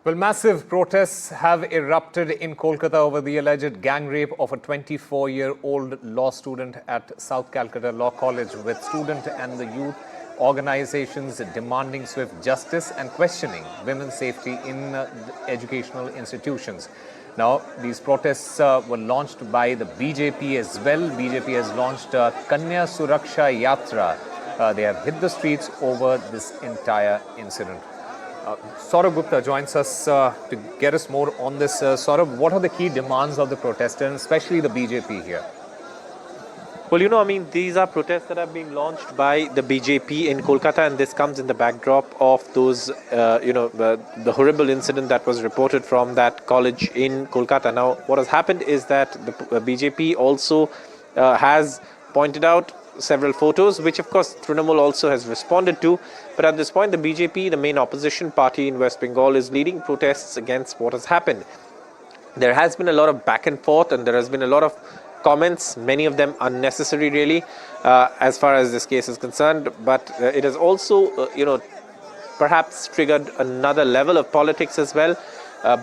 Well, massive protests have erupted in Kolkata over the alleged gang rape of a 24-year-old law student at South Calcutta Law College, with student and the youth organizations demanding swift justice and questioning women's safety in educational institutions. Now, these protests were launched by the BJP as well. BJP has launched Kanya Suraksha Yatra. They have hit the streets over this entire incident. Saurabh Gupta joins us to get us more on this. Saurabh, what are the key demands of the protesters, especially the BJP here? Well, these are protests that are being launched by the BJP in Kolkata, and this comes in the backdrop of those, the horrible incident that was reported from that college in Kolkata. Now, what has happened is that the BJP also has pointed out several photos, which of course Trinamool also has responded to. But at this point, the BJP, the main opposition party in West Bengal, is leading protests against what has happened. There has been a lot of back and forth, and there has been a lot of comments, many of them unnecessary really, as far as this case is concerned. But it has also, perhaps triggered another level of politics as well,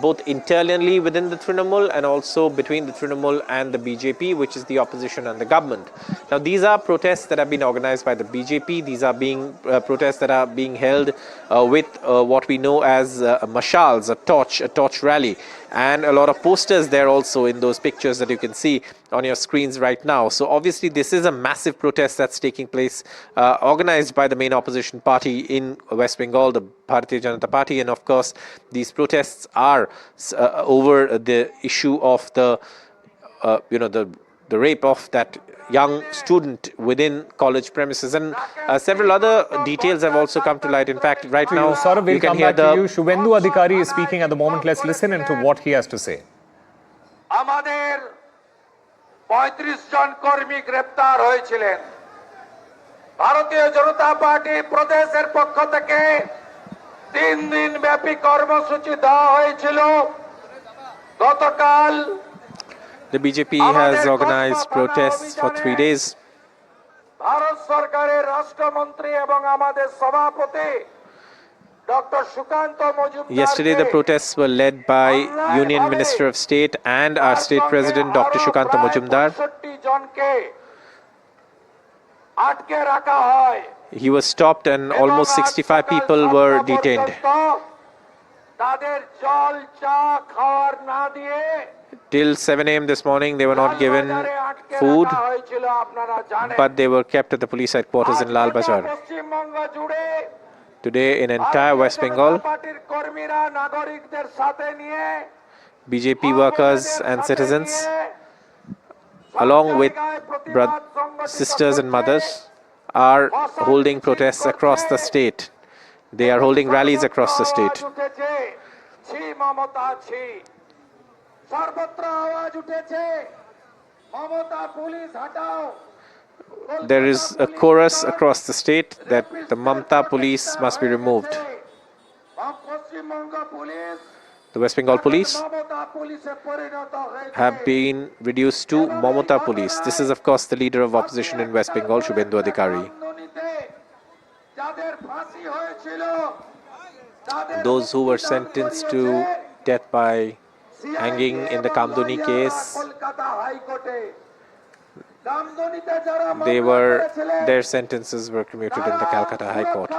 both internally within the Trinamool and also between the Trinamool and the BJP, which is the opposition and the government. Now, these are protests that have been organized by the BJP. These are being protests that are being held with what we know as mashals, a torch rally, and a lot of posters there also in those pictures that you can see on your screens right now. So obviously this is a massive protest that's taking place, organized by the main opposition party in West Bengal, the Bharatiya Janata Party, and of course these protests are over the issue of the rape of that young student within college premises, and several other details have also come to light. In fact, right now Saurabh, we'll come back to you. Shubhendu Adhikari is speaking at the moment. Let's listen into what he has to say. আমাদের 35 জন কর্মী গ্রেফতার হয়েছিলেন। ভারতীয় জনতা party প্রদেশের পক্ষ থেকে 3 দিন ব্যাপী কর্মসূচি দেওয়া হয়েছিল। গতকাল the BJP has organized protests for 3 days. Bharat সরকারের রাষ্ট্রমন্ত্রী এবং আমাদের সভাপতি doctor Sukanta Majumdar Yesterday, the protests were led by Union Minister of State and our State President, Dr. Shukanta Majumdar. He was stopped and almost 65 people were detained. Till 7 a.m. this morning, they were not given food, but they were kept at the police headquarters in Lal Bazar. Today, in entire West Bengal, BJP workers and citizens, along with sisters and mothers, are holding protests across the state. They are holding rallies across the state. There is a chorus across the state that the Mamata police must be removed. The West Bengal police have been reduced to Mamata police. This is, of course, the leader of opposition in West Bengal, Shubhendu Adhikari. Those who were sentenced to death by hanging in the Kamduni case, their sentences were commuted in the Calcutta High Court.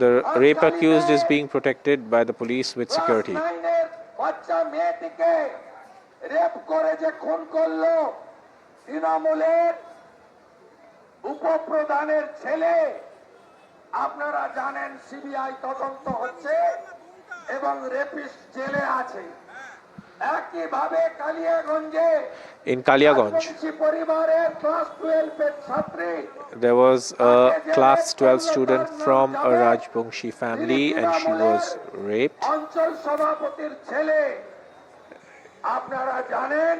The rape accused is being protected by the police with security. আপনারা জানেন CBI তদন্ত হচ্ছে এবং rapist জেলে আছে। একইভাবে কালিয়াগঞ্জে In Kaliaganj, there was a class 12 student from a Rajbongshi family and she was raped. অঞ্চল সভাপতির ছেলে আপনারা জানেন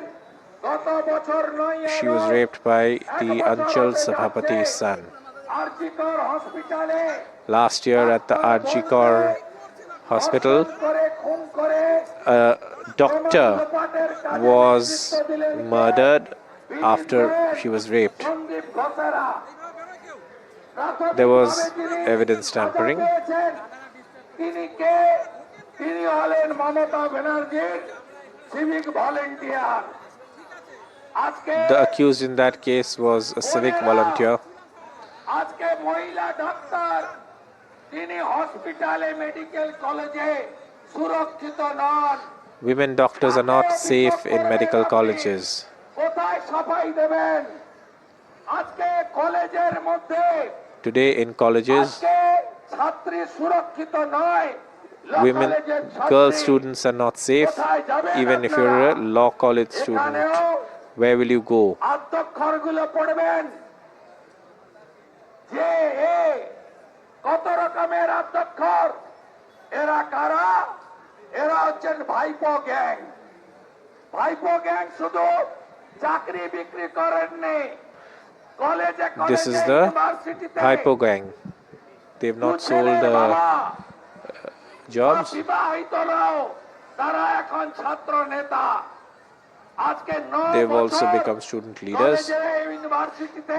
গত বছর 9 She was raped by the Anchal Sabhapati's son. Last year at the Arjikar hospital, a doctor was murdered after she was raped. There was evidence tampering. The accused in that case was a civic volunteer. Women doctors are not safe in medical colleges. Today in colleges, girl students are not safe. Even if you're a law college student, where will you go? This is the Hypo gang. They've not sold jobs. They've also become student leaders.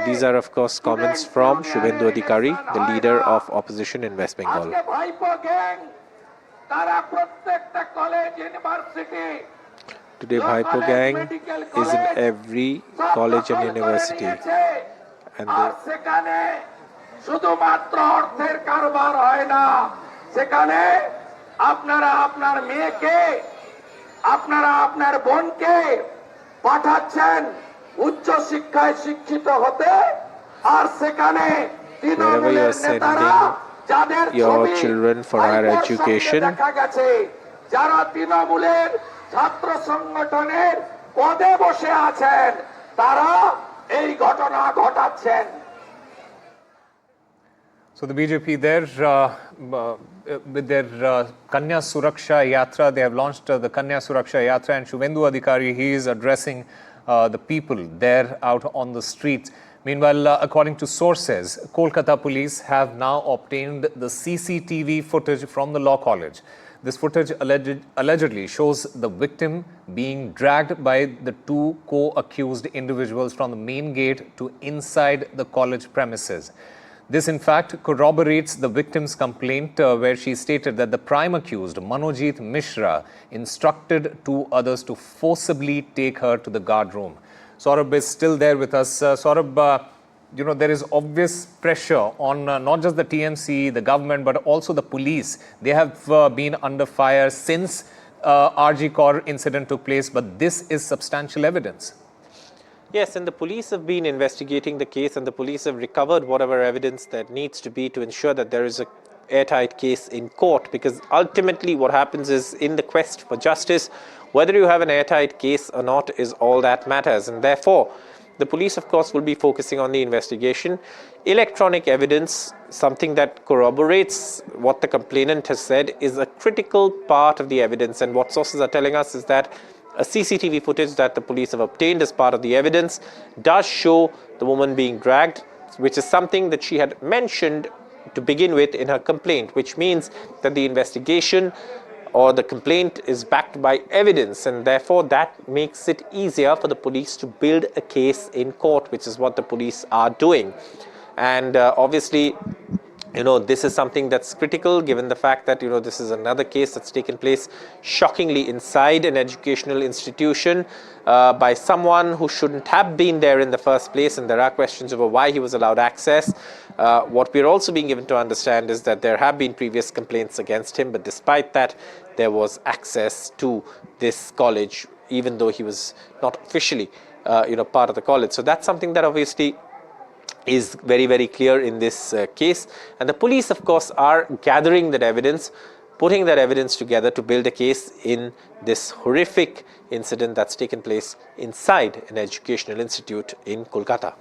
These are, of course, comments from Shubhendu Adhikari, the leader of opposition in West Bengal. Today, Hypo gang is in every college and university. And wherever you are sending your children for higher education, So the BJP there, with their Kanya Suraksha Yatra, they have launched the Kanya Suraksha Yatra, and Shubhendu Adhikari, he is addressing the people there out on the streets. Meanwhile, according to sources, Kolkata police have now obtained the CCTV footage from the law college. This footage allegedly shows the victim being dragged by the two co-accused individuals from the main gate to inside the college premises. This, in fact, corroborates the victim's complaint where she stated that the prime accused, Manojit Mishra, instructed two others to forcibly take her to the guard room. Saurabh is still there with us. Saurabh, there is obvious pressure on not just the TMC, the government, but also the police. They have been under fire since RG Kaur incident took place, but this is substantial evidence. Yes, and the police have been investigating the case, and the police have recovered whatever evidence that needs to be to ensure that there is an airtight case in court, because ultimately what happens is, in the quest for justice, whether you have an airtight case or not is all that matters, and therefore the police, of course, will be focusing on the investigation. Electronic evidence, something that corroborates what the complainant has said, is a critical part of the evidence, and what sources are telling us is that a CCTV footage that the police have obtained as part of the evidence does show the woman being dragged, which is something that she had mentioned to begin with in her complaint, which means that the investigation or the complaint is backed by evidence, and therefore that makes it easier for the police to build a case in court, which is what the police are doing. And obviously, this is something that's critical, given the fact that, this is another case that's taken place shockingly inside an educational institution by someone who shouldn't have been there in the first place, and there are questions over why he was allowed access. What we're also being given to understand is that there have been previous complaints against him, but despite that, there was access to this college, even though he was not officially, part of the college. So that's something that obviously is very, very clear in this case. And the police, of course, are gathering that evidence, putting that evidence together to build a case in this horrific incident that's taken place inside an educational institute in Kolkata.